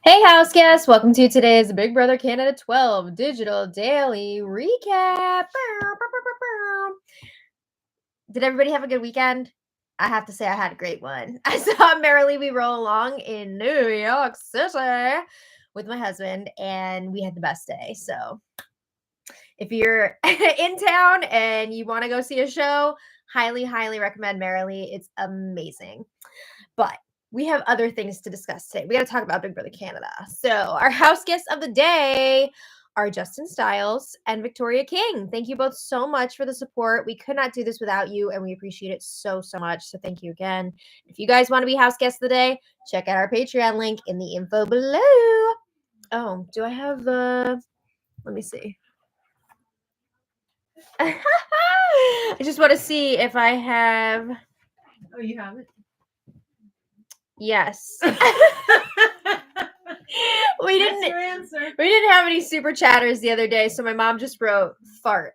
Hey, house guests! Welcome to today's Big Brother Canada 12 Digital Daily Recap. Did everybody have a good weekend? I have to say I had a great one. I saw Merrily We Roll Along in New York City with my husband, and we had the best day. So if you're in town and you want to go see a show, highly, highly recommend Merrily. It's amazing. But we have other things to discuss today. We got to talk about Big Brother Canada. So our house guests of the day are Justin Stiles and Victoria King. Thank you both so much for the support. We could not do this without you, and we appreciate it so, so much. So thank you again. If you guys want to be house guests of the day, check out our Patreon link in the info below. Oh, do I have let me see. I just want to see if I have. Oh, you have it? Yes. We That's your answer. didn't have any super chatters the other day, so my mom just wrote fart.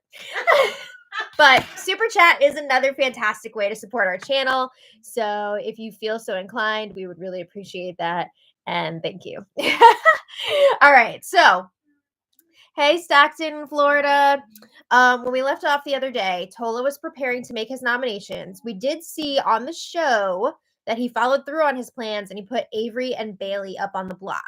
But super chat is another fantastic way to support our channel. So if you feel so inclined, we would really appreciate that. And thank you. All right. So, hey, Stockton, Florida. When we left off the other day, Tola was preparing to make his nominations. We did see on the show that he followed through on his plans and he put Avery and Bailey up on the block.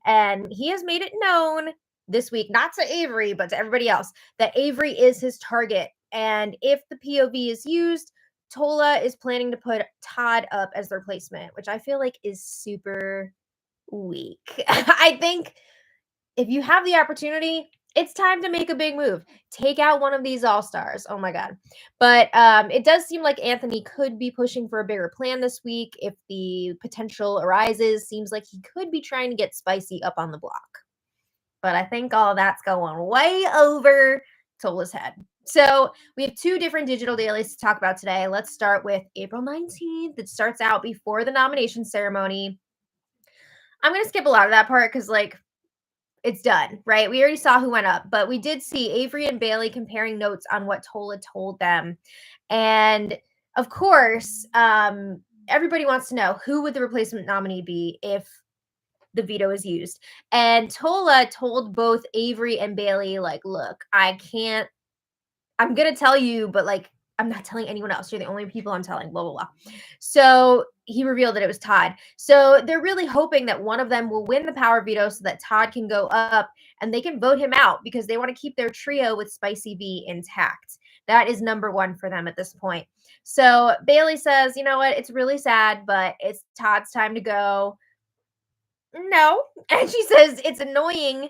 And he has made it known this week, not to Avery, but to everybody else, that Avery is his target. And if the POV is used, Tola is planning to put Todd up as the replacement, which I feel like is super weak. I think if you have the opportunity, it's time to make a big move. Take out one of these all-stars. Oh my God. But it does seem like Anthony could be pushing for a bigger plan this week. If the potential arises, seems like he could be trying to get Spicy up on the block. But I think all that's going way over Tola's head. So we have two different digital dailies to talk about today. Let's start with April 19th. It starts out before the nomination ceremony. I'm going to skip a lot of that part because, like, it's done, right? We already saw who went up, but we did see Avery and Bailey comparing notes on what Tola told them. And of course, everybody wants to know, who would the replacement nominee be if the veto is used? And Tola told both Avery and Bailey, like, look, I'm going to tell you, but like, I'm not telling anyone else. You're the only people I'm telling, blah, blah, blah. So he revealed that it was Todd. So they're really hoping that one of them will win the power veto so that Todd can go up and they can vote him out because they want to keep their trio with Spicy V intact. That is number one for them at this point. So Bailey says, you know what? It's really sad, but it's Todd's time to go. No. And she says it's annoying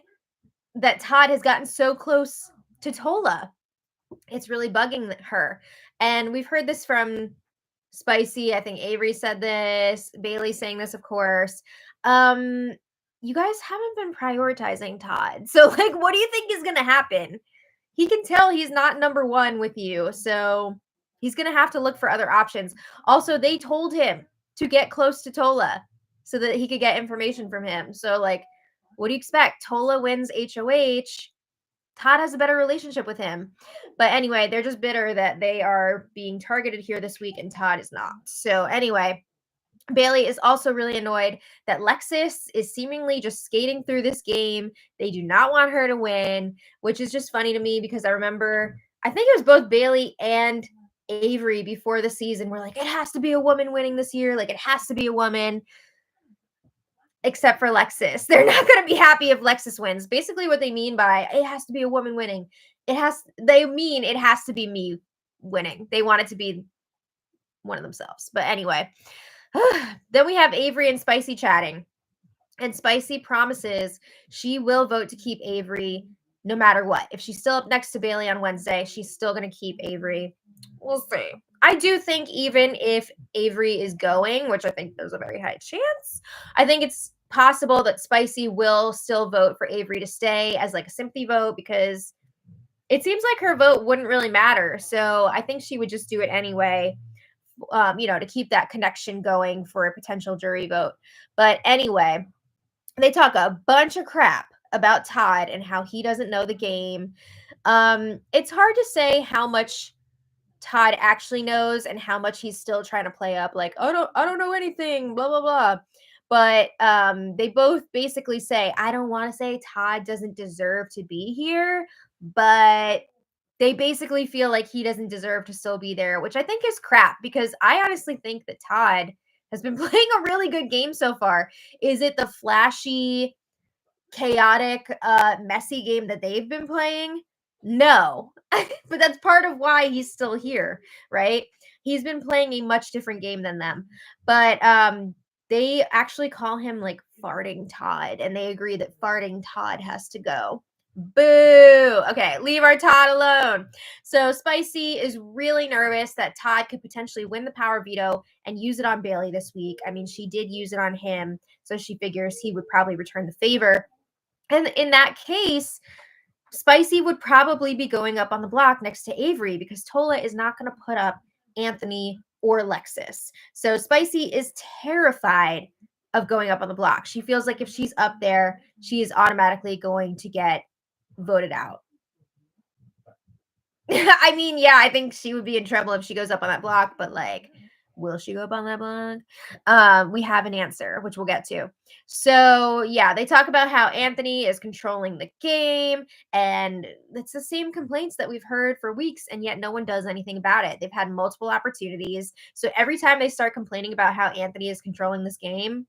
that Todd has gotten so close to Tola. It's really bugging her. And we've heard this from Spicy. I think Avery said this. Bailey saying this, of course. You guys haven't been prioritizing Todd. So, like, what do you think is going to happen? He can tell he's not number one with you. So he's going to have to look for other options. Also, they told him to get close to Tola so that he could get information from him. So, like, what do you expect? Tola wins HOH. Todd has a better relationship with him. But anyway, they're just bitter that they are being targeted here this week and Todd is not. So anyway, Bailey is also really annoyed that Lexus is seemingly just skating through this game. They do not want her to win, which is just funny to me because I remember, I think it was both Bailey and Avery before the season were like, it has to be a woman winning this year. Like, it has to be a woman. Except for Lexus. They're not going to be happy if Lexus wins. Basically what they mean by it has to be a woman winning. They mean it has to be me winning. They want it to be one of themselves. But anyway, then we have Avery and Spicy chatting. And Spicy promises she will vote to keep Avery no matter what. If she's still up next to Bailey on Wednesday, she's still going to keep Avery. We'll see. I do think even if Avery is going, which I think there's a very high chance, I think it's possible that Spicy will still vote for Avery to stay as like a sympathy vote because it seems like her vote wouldn't really matter. So I think she would just do it anyway, to keep that connection going for a potential jury vote. But anyway, they talk a bunch of crap about Todd and how he doesn't know the game. It's hard to say how much Todd actually knows and how much he's still trying to play up like, I don't know anything, blah, blah, blah. But they both basically say, I don't want to say Todd doesn't deserve to be here, but they basically feel like he doesn't deserve to still be there, which I think is crap because I honestly think that Todd has been playing a really good game so far. Is it the flashy, chaotic, messy game that they've been playing? No. But that's part of why he's still here, right? He's been playing a much different game than them. But they actually call him like farting Todd, and they agree that farting Todd has to go. Boo. Okay, leave our Todd alone. So Spicy is really nervous that Todd could potentially win the power veto and use it on Bailey this week. I mean, she did use it on him, so she figures he would probably return the favor. And in that case, Spicy would probably be going up on the block next to Avery because Tola is not going to put up Anthony or Lexus. So Spicy is terrified of going up on the block. She feels like if she's up there, she is automatically going to get voted out. I mean, yeah, I think she would be in trouble if she goes up on that block, but like, will she go up on that block? We have an answer, which we'll get to. So yeah, they talk about how Anthony is controlling the game, and it's the same complaints that we've heard for weeks, and yet no one does anything about it. They've had multiple opportunities. So every time they start complaining about how Anthony is controlling this game,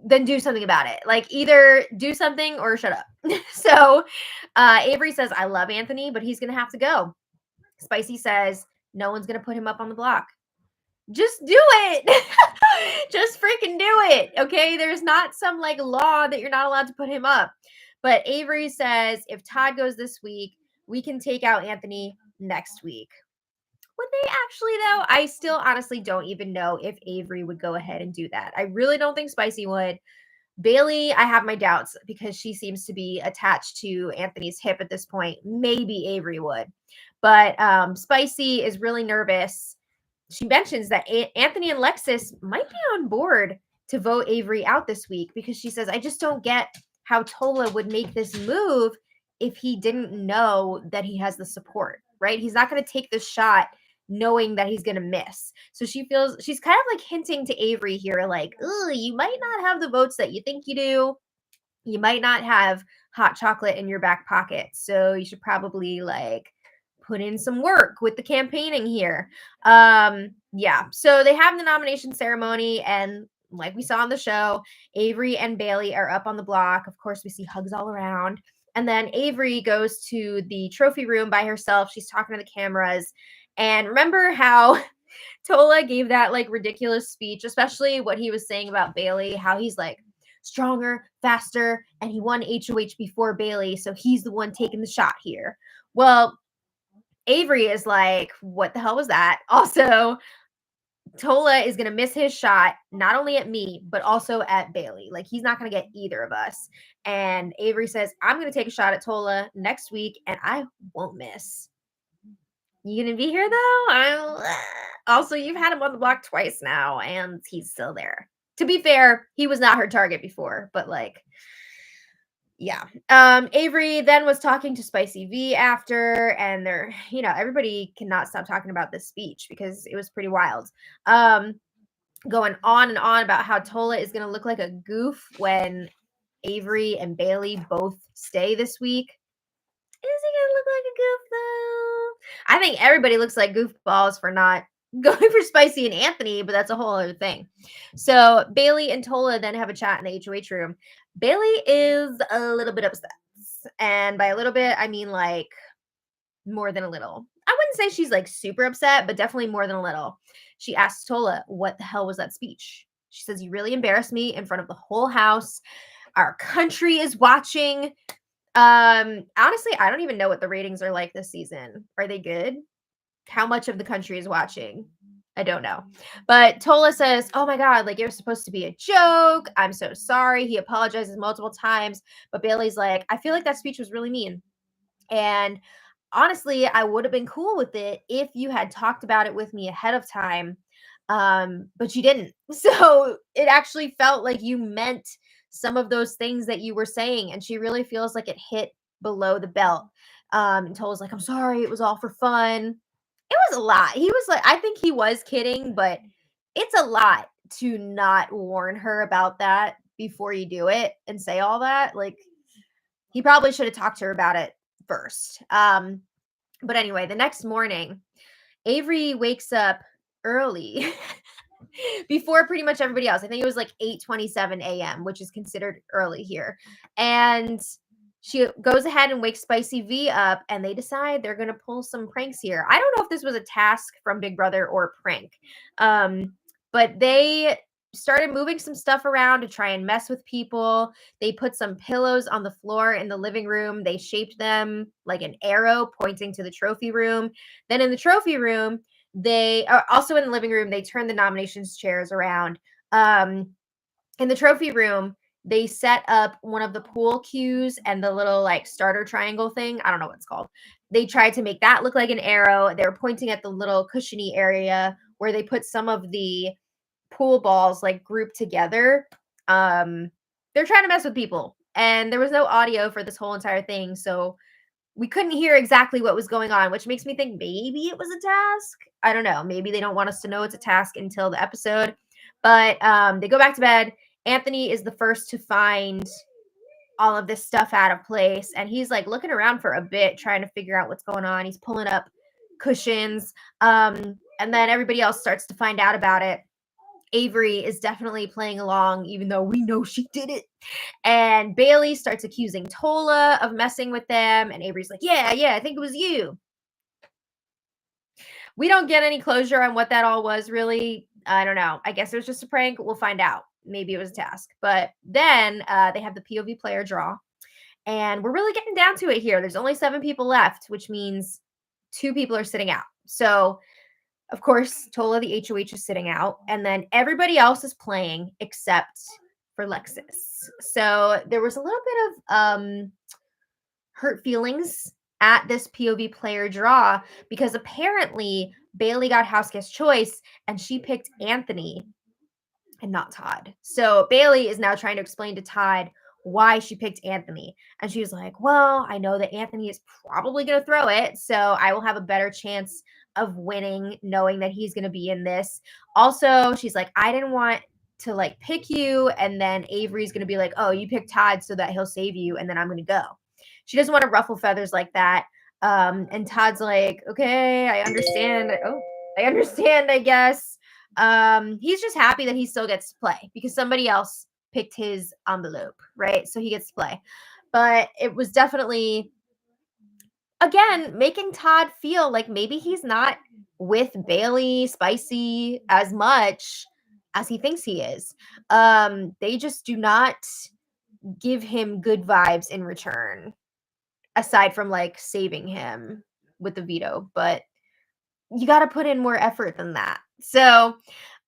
then do something about it. Like either do something or shut up. So Avery says, I love Anthony, but he's going to have to go. Spicy says, no one's going to put him up on the block. Just do it. Just freaking do it. Okay. There's not some like law that you're not allowed to put him up. But Avery says, if Todd goes this week, we can take out Anthony next week. Would they actually, though? I still honestly don't even know if Avery would go ahead and do that. I really don't think Spicy would. Bailey, I have my doubts because she seems to be attached to Anthony's hip at this point. Maybe Avery would. But Spicy is really nervous. She mentions that Anthony and Lexus might be on board to vote Avery out this week because she says, I just don't get how Tola would make this move if he didn't know that he has the support, right? He's not going to take this shot knowing that he's going to miss. So she feels she's kind of like hinting to Avery here, like, oh, you might not have the votes that you think you do. You might not have hot chocolate in your back pocket. So you should probably like put in some work with the campaigning here. Yeah. So they have the nomination ceremony, and like we saw on the show, Avery and Bailey are up on the block. Of course, we see hugs all around. And then Avery goes to the trophy room by herself. She's talking to the cameras. And remember how Tola gave that like ridiculous speech, especially what he was saying about Bailey, how he's like stronger, faster, and he won HOH before Bailey, so he's the one taking the shot here. Well, Avery is like, what the hell was that? Also, Tola is going to miss his shot, not only at me, but also at Bailey. Like, he's not going to get either of us. And Avery says, I'm going to take a shot at Tola next week, and I won't miss. You gonna be here though? Also, you've had him on the block twice now, and he's still there. To be fair, he was not her target before, but like, yeah. Avery then was talking to Spicy V after, and they're, everybody cannot stop talking about this speech because it was pretty wild. Going on and on about how Tola is gonna look like a goof when Avery and Bailey both stay this week. Is he gonna look like a goof though? I think everybody looks like goofballs for not going for Spicy and Anthony, but that's a whole other thing. So Bailey and Tola then have a chat in the HOH room. Bailey is a little bit upset. And by a little bit, I mean like more than a little. I wouldn't say she's like super upset, but definitely more than a little. She asks Tola, what the hell was that speech? She says, you really embarrassed me in front of the whole house. Our country is watching. Honestly, I don't even know what the ratings are like this season. Are they good? How much of the country is watching? I don't know. But Tola says, oh my God, like it was supposed to be a joke. I'm so sorry. He apologizes multiple times. But Bailey's like, I feel like that speech was really mean. And honestly, I would have been cool with it if you had talked about it with me ahead of time. But you didn't. So it actually felt like you meant some of those things that you were saying, and she really feels like it hit below the belt. And Tola's like, I'm sorry, it was all for fun. It was a lot. He was like, I think he was kidding, but it's a lot to not warn her about that before you do it and say all that. Like, he probably should have talked to her about it first. But anyway, the next morning, Avery wakes up early before pretty much everybody else. I think it was like 8:27 a.m., which is considered early here. And she goes ahead and wakes Spicy V up, and they decide they're going to pull some pranks here. I don't know if this was a task from Big Brother or a prank, but they started moving some stuff around to try and mess with people. They put some pillows on the floor in the living room. They shaped them like an arrow pointing to the trophy room. Then in the trophy room, they are also in the living room. They turned the nominations chairs around. In the trophy room, they set up one of the pool cues and the little like starter triangle thing. I don't know what it's called. They tried to make that look like an arrow. They were pointing at the little cushiony area where they put some of the pool balls like grouped together. They're trying to mess with people. And there was no audio for this whole entire thing. So we couldn't hear exactly what was going on, which makes me think maybe it was a task. I don't know. Maybe they don't want us to know it's a task until the episode. But they go back to bed. Anthony is the first to find all of this stuff out of place. And he's like looking around for a bit, trying to figure out what's going on. He's pulling up cushions. And then everybody else starts to find out about it. Avery is definitely playing along, even though we know she did it. And Bailey starts accusing Tola of messing with them. And Avery's like, yeah, I think it was you. We don't get any closure on what that all was, really. I don't know. I guess it was just a prank. We'll find out. Maybe it was a task. But then they have the POV player draw. And we're really getting down to it here. There's only 7 people left, which means 2 people are sitting out. So, of course, Tola, the HOH, is sitting out. And then everybody else is playing except for Lexus. So there was a little bit of hurt feelings at this POV player draw because apparently Bailey got Houseguest choice and she picked Anthony and not Todd. So Bailey is now trying to explain to Todd why she picked Anthony. And she was like, well, I know that Anthony is probably going to throw it, so I will have a better chance of winning knowing that he's going to be in this. Also, she's like, I didn't want to like pick you and then Avery's going to be like, oh, you picked Todd so that he'll save you and then I'm going to go. She doesn't want to ruffle feathers like that. And Todd's like, okay, I understand. I understand, I guess. He's just happy that he still gets to play because somebody else picked his envelope, right? So he gets to play. But it was definitely, again, making Todd feel like maybe he's not with Bailey, Spicy as much as he thinks he is. They just do not give him good vibes in return, aside from like saving him with the veto. But you got to put in more effort than that. So,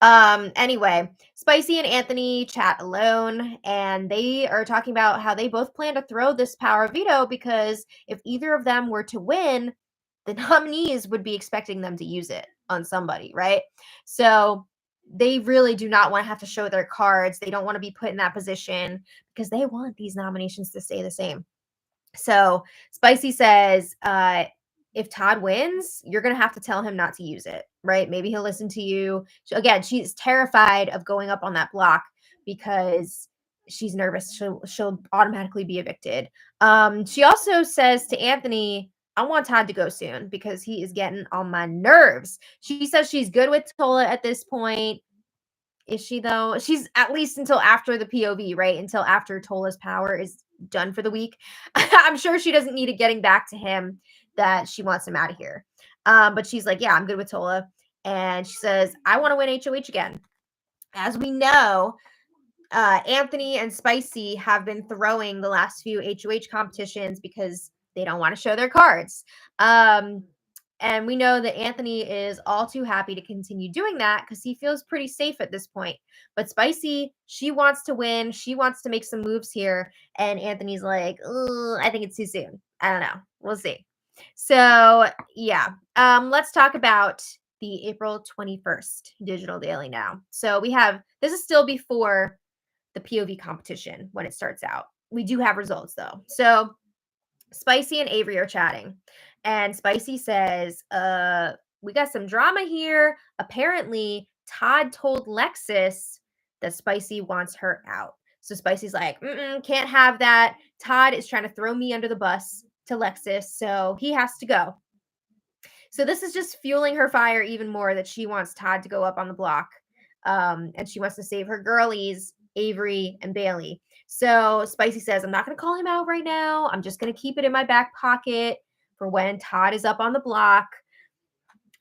anyway, Spicy and Anthony chat alone, and they are talking about how they both plan to throw this power of veto because if either of them were to win, the nominees would be expecting them to use it on somebody, right? So they really do not want to have to show their cards. They don't want to be put in that position because they want these nominations to stay the same. So Spicy says, if Todd wins, you're going to have to tell him not to use it, right? Maybe he'll listen to you. Again, she's terrified of going up on that block because she's nervous she'll automatically be evicted. She also says to Anthony, I want Todd to go soon because he is getting on my nerves. She says she's good with Tola at this point. Is she though? She's at least until after the POV, right? Until after Tola's power is done for the week. I'm sure she doesn't need it getting back to him that she wants him out of here. But she's like, yeah, I'm good with Tola. And she says, I want to win HOH again. As we know, Anthony and Spicy have been throwing the last few HOH competitions because they don't want to show their cards. And we know that Anthony is all too happy to continue doing that because he feels pretty safe at this point. But Spicy, she wants to win. She wants to make some moves here. And Anthony's like, I think it's too soon. I don't know. We'll see. So, yeah. Let's talk about the April 21st Digital Daily now. So we have, this is still before the POV competition when it starts out. We do have results though. So Spicy and Avery are chatting. And Spicy says, we got some drama here. Apparently, Todd told Lexus that Spicy wants her out. So Spicy's like, can't have that. Todd is trying to throw me under the bus to Lexus, so he has to go. So this is just fueling her fire even more that she wants Todd to go up on the block. And she wants to save her girlies, Avery and Bailey. So Spicy says, I'm not going to call him out right now. I'm just going to keep it in my back pocket for when Todd is up on the block.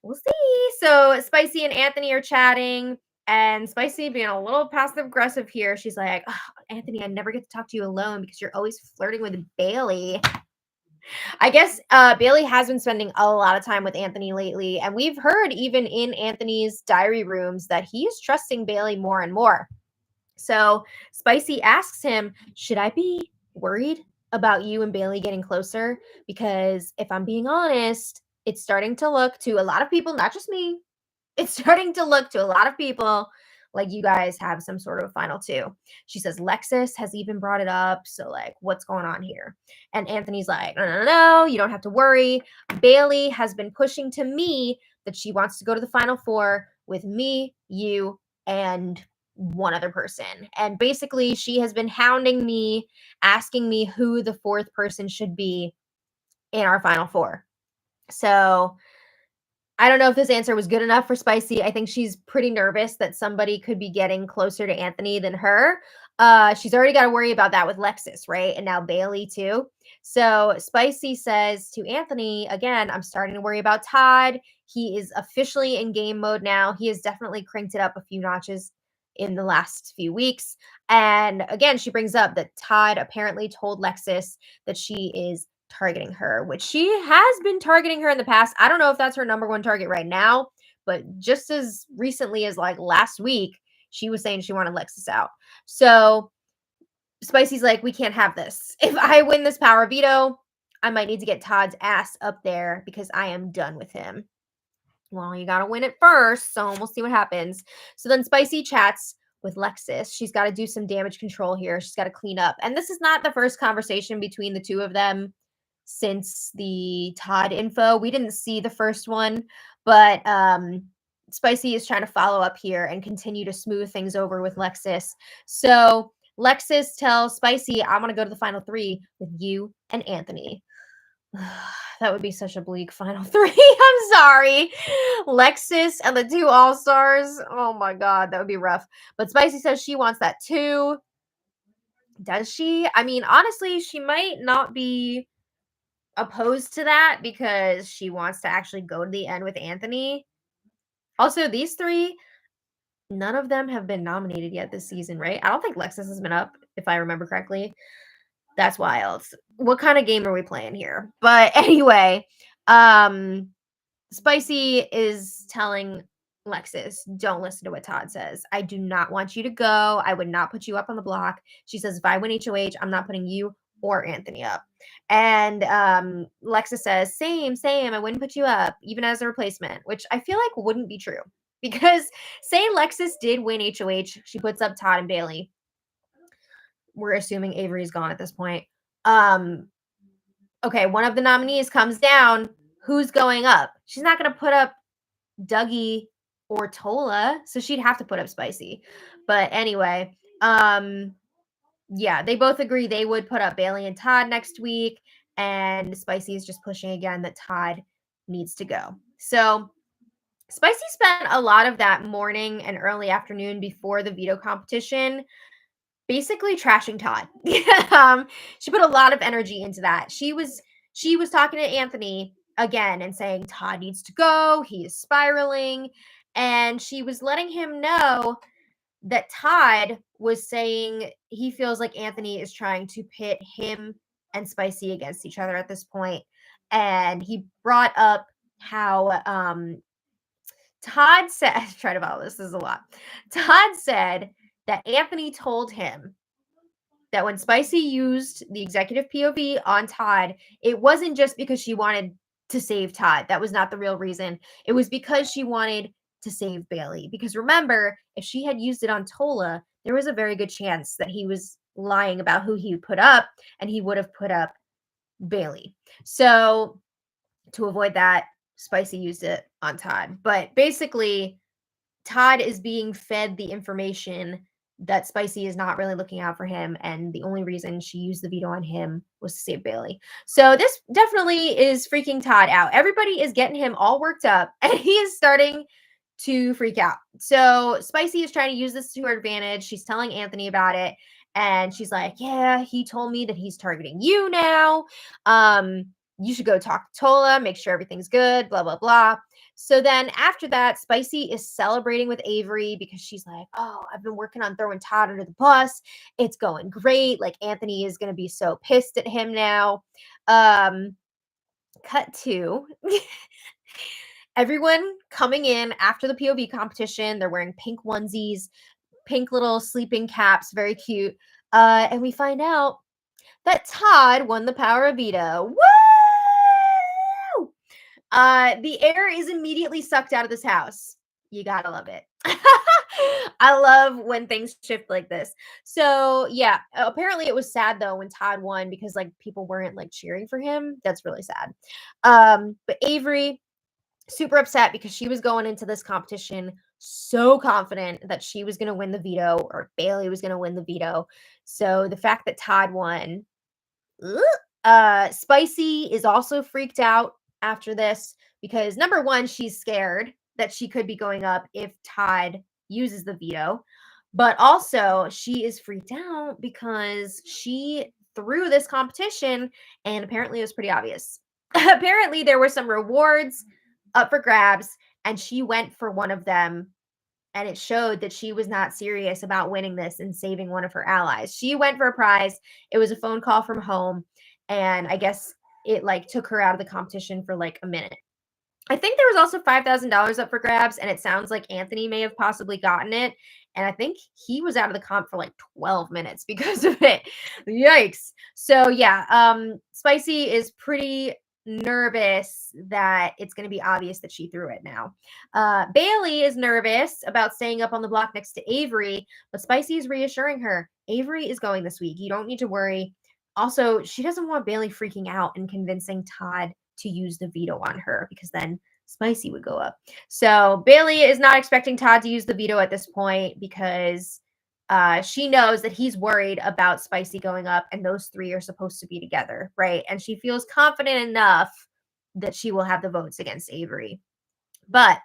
We'll see. So Spicy and Anthony are chatting, and Spicy being a little passive aggressive here. She's like, oh, Anthony, I never get to talk to you alone because you're always flirting with Bailey. I guess Bailey has been spending a lot of time with Anthony lately, and we've heard even in Anthony's diary rooms that he's trusting Bailey more and more. So Spicy asks him, should I be worried about you and Bailey getting closer? Because if I'm being honest, it's starting to look to a lot of people, not just me, it's starting to look to a lot of people like you guys have some sort of final two. She says Lexus has even brought it up. So, like, what's going on here? And Anthony's like, no, you don't have to worry. Bailey has been pushing to me that she wants to go to the final four with me, you, and one other person. And basically, she has been hounding me, asking me who the fourth person should be in our final four. So I don't know if this answer was good enough for Spicy. I think she's pretty nervous that somebody could be getting closer to Anthony than her. She's already got to worry about that with Lexus, right? And now Bailey too. So Spicy says to Anthony, again, I'm starting to worry about Todd. He is officially in game mode now. He has definitely cranked it up a few notches in the last few weeks. And again, she brings up that Todd apparently told Lexus that she is targeting her, which she has been targeting her in the past. I don't know if that's her number one target right now, but just as recently as like last week, she was saying she wanted Lexus out. So Spicy's like, we can't have this. If I win this power veto, I might need to get Todd's ass up there because I am done with him. Well, you got to win it first, so we'll see what happens. So then Spicy chats with Lexus. She's got to do some damage control here. She's got to clean up. And this is not the first conversation between the two of them since the Todd info. We didn't see the first one, but Spicy is trying to follow up here and continue to smooth things over with Lexus. So Lexus tells Spicy, I want to go to the final three with you and Anthony. That would be such a bleak final three. I'm sorry. Lexus and the two all-stars. Oh my God, that would be rough. But Spicy says she wants that too. Does she? I mean, honestly, she might not be opposed to that because she wants to actually go to the end with Anthony. Also, these three, none of them have been nominated yet this season, right? I don't think Lexus has been up, if I remember correctly. That's wild. What kind of game are we playing here? But anyway, Spicy is telling Lexus, don't listen to what Todd says. I do not want you to go. I would not put you up on the block. She says, if I win HOH, I'm not putting you or Anthony up. And Lexus says, same. I wouldn't put you up, even as a replacement, which I feel like wouldn't be true. Because say Lexus did win HOH, she puts up Todd and Bailey. We're assuming Avery's gone at this point. Okay, one of the nominees comes down. Who's going up? She's not going to put up Dougie or Tola, so she'd have to put up Spicy. But anyway, yeah, they both agree they would put up Bailey and Todd next week, and Spicy is just pushing again that Todd needs to go. So Spicy spent a lot of that morning and early afternoon before the veto competition basically trashing Todd. She put a lot of energy into that. She was talking to Anthony again and saying Todd needs to go. He is spiraling. And she was letting him know that Todd was saying he feels like Anthony is trying to pit him and Spicy against each other at this point. And he brought up how Todd said, try to follow this is a lot. Todd said that Anthony told him that when Spicy used the executive POV on Todd, it wasn't just because she wanted to save Todd. That was not the real reason. It was because she wanted to save Bailey. Because remember, if she had used it on Tola, there was a very good chance that he was lying about who he would put up, and he would have put up Bailey. So to avoid that, Spicy used it on Todd. But basically, Todd is being fed the information that Spicy is not really looking out for him, and the only reason she used the veto on him was to save Bailey. So this definitely is freaking Todd out. Everybody is getting him all worked up, and he is starting to freak out. So Spicy is trying to use this to her advantage. She's telling Anthony about it, and she's like, yeah, he told me that he's targeting you now. You should go talk to Tola, make sure everything's good, blah, blah, blah. So then after that, Spicy is celebrating with Avery because she's like, oh, I've been working on throwing Todd under the bus. It's going great. Like, Anthony is going to be so pissed at him now. Cut to everyone coming in after the POV competition. They're wearing pink onesies, pink little sleeping caps, very cute. And we find out that Todd won the power of veto. Woo! The air is immediately sucked out of this house. You gotta love it. I love when things shift like this. So yeah, apparently it was sad though when Todd won because like people weren't like cheering for him. That's really sad. But Avery, super upset because she was going into this competition so confident that she was going to win the veto or Bailey was going to win the veto. So the fact that Todd won, Spicy is also freaked out after this because number one, she's scared that she could be going up if Todd uses the veto, but also she is freaked out because she threw this competition and apparently it was pretty obvious. Apparently there were some rewards up for grabs and she went for one of them and it showed that she was not serious about winning this and saving one of her allies. She went for a prize. It was a phone call from home and I guess it like took her out of the competition for like a minute. I think there was also $5,000 up for grabs and it sounds like Anthony may have possibly gotten it and I think he was out of the comp for like 12 minutes because of it. Yikes. So yeah, Spicy is pretty nervous that it's going to be obvious that she threw it now. Bailey is nervous about staying up on the block next to Avery, but Spicy is reassuring her, Avery is going this week. You don't need to worry. Also, she doesn't want Bailey freaking out and convincing Todd to use the veto on her because then Spicy would go up. So Bailey is not expecting Todd to use the veto at this point because she knows that he's worried about Spicy going up and those three are supposed to be together, right? And she feels confident enough that she will have the votes against Avery. But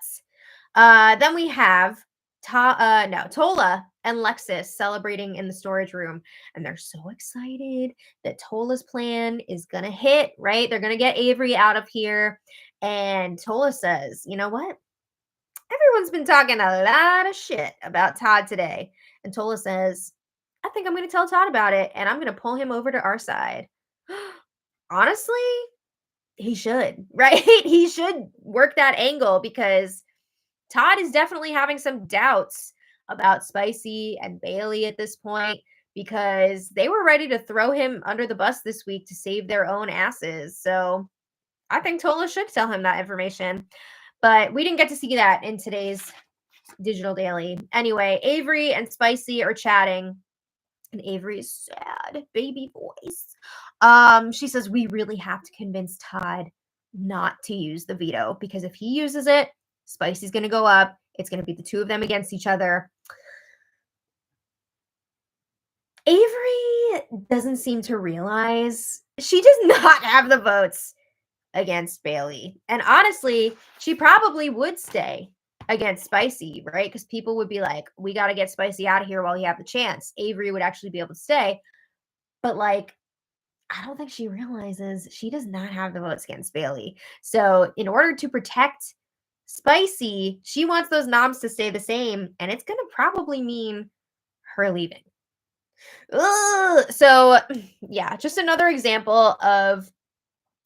then we have Tola and Lexus celebrating in the storage room. And they're so excited that Tola's plan is going to hit, right? They're going to get Avery out of here. And Tola says, you know what? Everyone's been talking a lot of shit about Todd today. And Tola says, I think I'm going to tell Todd about it and I'm going to pull him over to our side. Honestly, he should, right? He should work that angle because Todd is definitely having some doubts about Spicy and Bailey at this point because they were ready to throw him under the bus this week to save their own asses. So I think Tola should tell him that information. But we didn't get to see that in today's Digital Daily. Anyway, Avery and Spicy are chatting. And Avery's sad baby voice. She says, we really have to convince Todd not to use the veto because if he uses it, Spicy's going to go up. It's going to be the two of them against each other. Avery doesn't seem to realize she does not have the votes against Bailey. And honestly, she probably would stay against Spicy, right? Because people would be like, we got to get Spicy out of here while you have the chance. Avery would actually be able to stay. But like, I don't think she realizes she does not have the votes against Bailey. So in order to protect Spicy, she wants those noms to stay the same. And it's going to probably mean her leaving. Ugh. So yeah, just another example of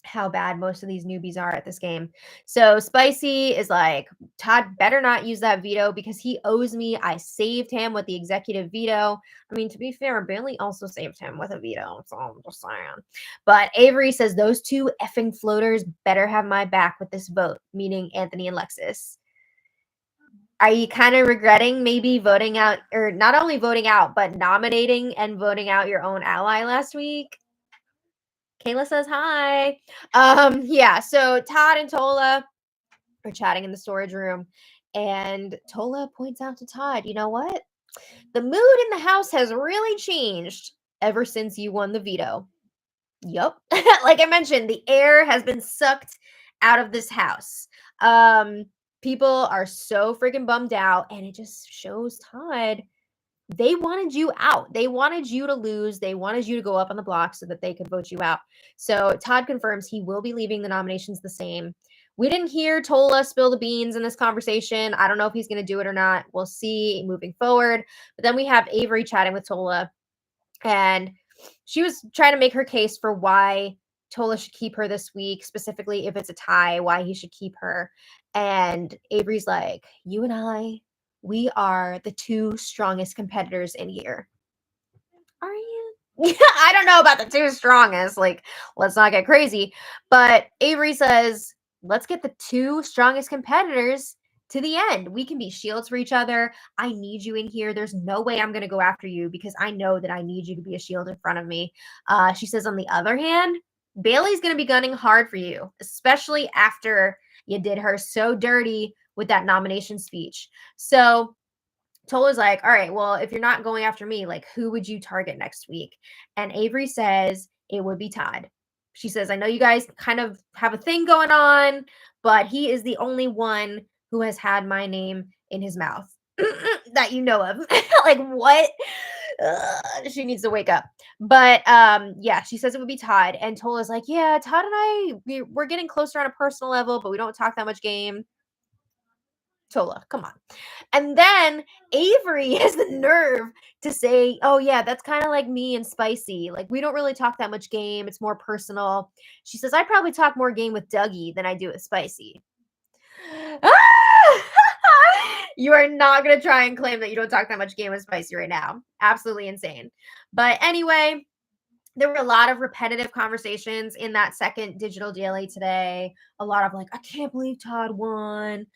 how bad most of these newbies are at this game. So Spicy is like, Todd better not use that veto because he owes me. I saved him with the executive veto. I mean, to be fair, Bailey also saved him with a veto, so I'm just saying. But Avery says those two effing floaters better have my back with this vote, meaning Anthony and Lexus. Are you kind of regretting maybe voting out, or not only voting out, but nominating and voting out your own ally last week? Kayla says hi. Yeah, so Todd and Tola are chatting in the storage room And Tola points out to Todd, you know what? The mood in the house has really changed ever since you won the veto. Yup. Like I mentioned, the air has been sucked out of this house. People are so freaking bummed out, and it just shows Todd they wanted you out. They wanted you to lose. They wanted you to go up on the block so that they could vote you out. So Todd confirms he will be leaving the nominations the same. We didn't hear Tola spill the beans in this conversation. I don't know if he's going to do it or not. We'll see moving forward. But then we have Avery chatting with Tola, and she was trying to make her case for why Tola should keep her this week, specifically if it's a tie, why he should keep her. And Avery's like, you and I, we are the two strongest competitors in here. Are you? I don't know about the two strongest. Like, let's not get crazy. But Avery says, let's get the two strongest competitors to the end. We can be shields for each other. I need you in here. There's no way I'm going to go after you because I know that I need you to be a shield in front of me. She says, on the other hand, Bailey's going to be gunning hard for you, especially after you did her so dirty with that nomination speech. So Tola's like, all right, well, if you're not going after me, like, who would you target next week? And Avery says it would be Todd. She says, I know you guys kind of have a thing going on, but he is the only one who has had my name in his mouth that you know of. Like, what? She needs to wake up. But yeah, she says it would be Todd. And Tola's like, yeah, Todd and we're getting closer on a personal level, but we don't talk that much game. Tola, come on. And then Avery has the nerve to say, oh, yeah, that's kind of like me and Spicy. Like, we don't really talk that much game. It's more personal. She says, I probably talk more game with Dougie than I do with Spicy. You are not going to try and claim that you don't talk that much game with Spicy right now. Absolutely insane. But anyway, there were a lot of repetitive conversations in that second digital daily today. A lot of like, I can't believe Todd won.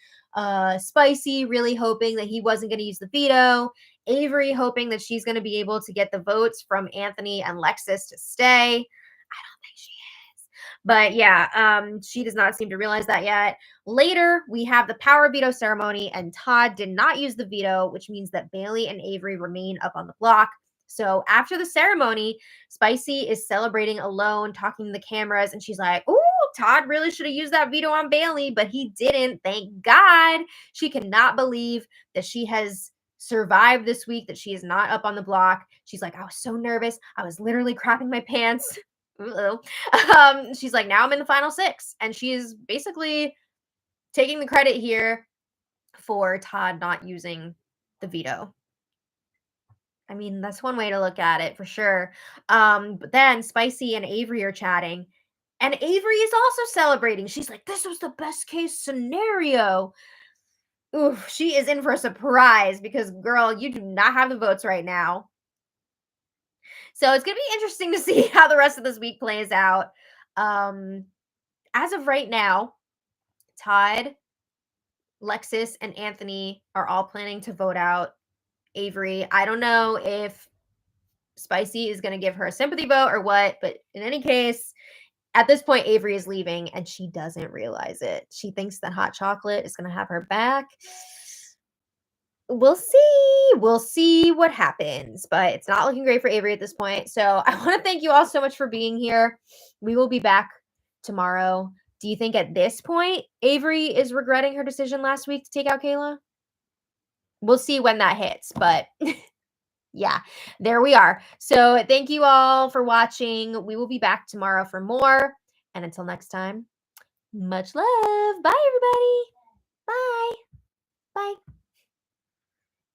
Spicy really hoping that he wasn't going to use the veto. Avery hoping that she's going to be able to get the votes from Anthony and Lexus to stay. I don't think she is. But yeah, she does not seem to realize that yet. Later, we have the power veto ceremony, and Todd did not use the veto, which means that Bailey and Avery remain up on the block. So after the ceremony, Spicy is celebrating alone, talking to the cameras, and she's like, ooh, Todd really should have used that veto on Bailey, but he didn't. Thank God. She cannot believe that she has survived this week, that she is not up on the block. She's like, I was so nervous. I was literally crapping my pants. She's like, now I'm in the final six. And she is basically taking the credit here for Todd not using the veto. I mean, that's one way to look at it for sure. But then Spicy and Avery are chatting, and Avery is also celebrating. She's like, this was the best case scenario. Oof, she is in for a surprise because, girl, you do not have the votes right now. So it's going to be interesting to see how the rest of this week plays out. As of right now, Todd, Lexus, and Anthony are all planning to vote out Avery. I don't know if Spicy is going to give her a sympathy vote or what, but in any case, at this point, Avery is leaving and she doesn't realize it. She thinks that hot chocolate is going to have her back. We'll see. We'll see what happens, but it's not looking great for Avery at this point. So I want to thank you all so much for being here. We will be back tomorrow. Do you think at this point, Avery is regretting her decision last week to take out Kayla? We'll see when that hits, but yeah, there we are. So thank you all for watching. We will be back tomorrow for more. And until next time, much love. Bye, everybody.